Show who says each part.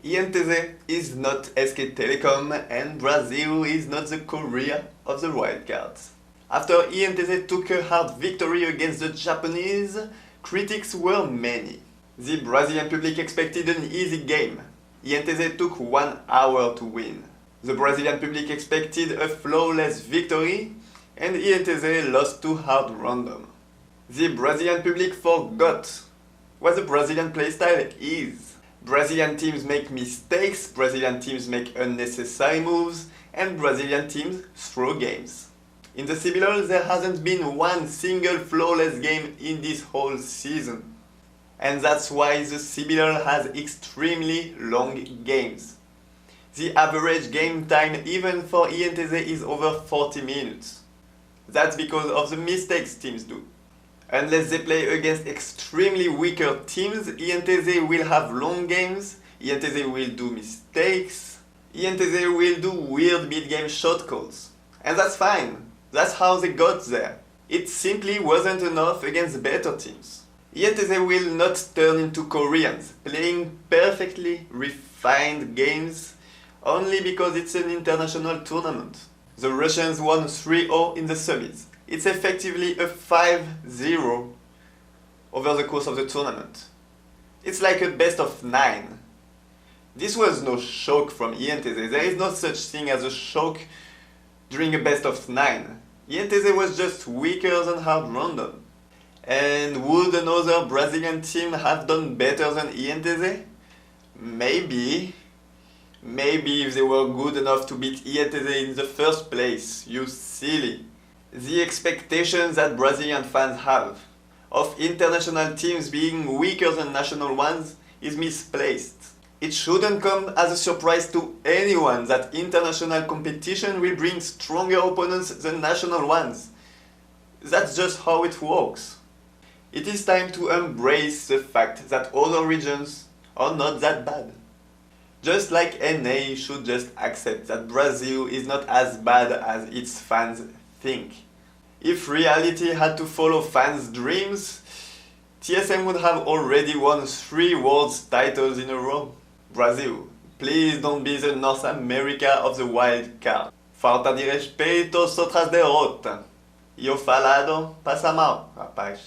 Speaker 1: INTZ is not SK Telecom and Brazil is not the Korea of the wildcards. After INTZ took a hard victory against the Japanese, critics were many. The Brazilian public expected an easy game. INTZ took 1 hour to win. The Brazilian public expected a flawless victory, and INTZ lost to hard random. The Brazilian public forgot what the Brazilian playstyle is. Brazilian teams make mistakes, Brazilian teams make unnecessary moves, and Brazilian teams throw games. In the CBLOL there hasn't been one single flawless game in this whole season. And that's why the CBLOL has extremely long games. The average game time even for INTZ is over 40 minutes. That's because of the mistakes teams do. Unless they play against extremely weaker teams, INTZ will have long games, INTZ will do mistakes, INTZ will do weird mid-game shot calls. And that's fine, that's how they got there. It simply wasn't enough against better teams. INTZ will not turn into Koreans, playing perfectly refined games only because it's an international tournament. The Russians won 3-0 in the semis. It's effectively a 5-0 over the course of the tournament. It's like a best of 9. This was no shock from INTZ. There is no such thing as a shock during a best of 9. INTZ was just weaker than hard random. And would another Brazilian team have done better than INTZ? Maybe. Maybe if they were good enough to beat INTZ in the first place, you silly. The expectations that Brazilian fans have of international teams being weaker than national ones is misplaced. It shouldn't come as a surprise to anyone that international competition will bring stronger opponents than national ones. That's just how it works. It is time to embrace the fact that other regions are not that bad. Just like NA should just accept that Brazil is not as bad as its fans think. If reality had to follow fans' dreams, TSM would have already won 3 world titles in a row. Brazil, please don't be the North America of the wild card. Falta de respeito, outras derrotas. E o falado passa mal, rapaz.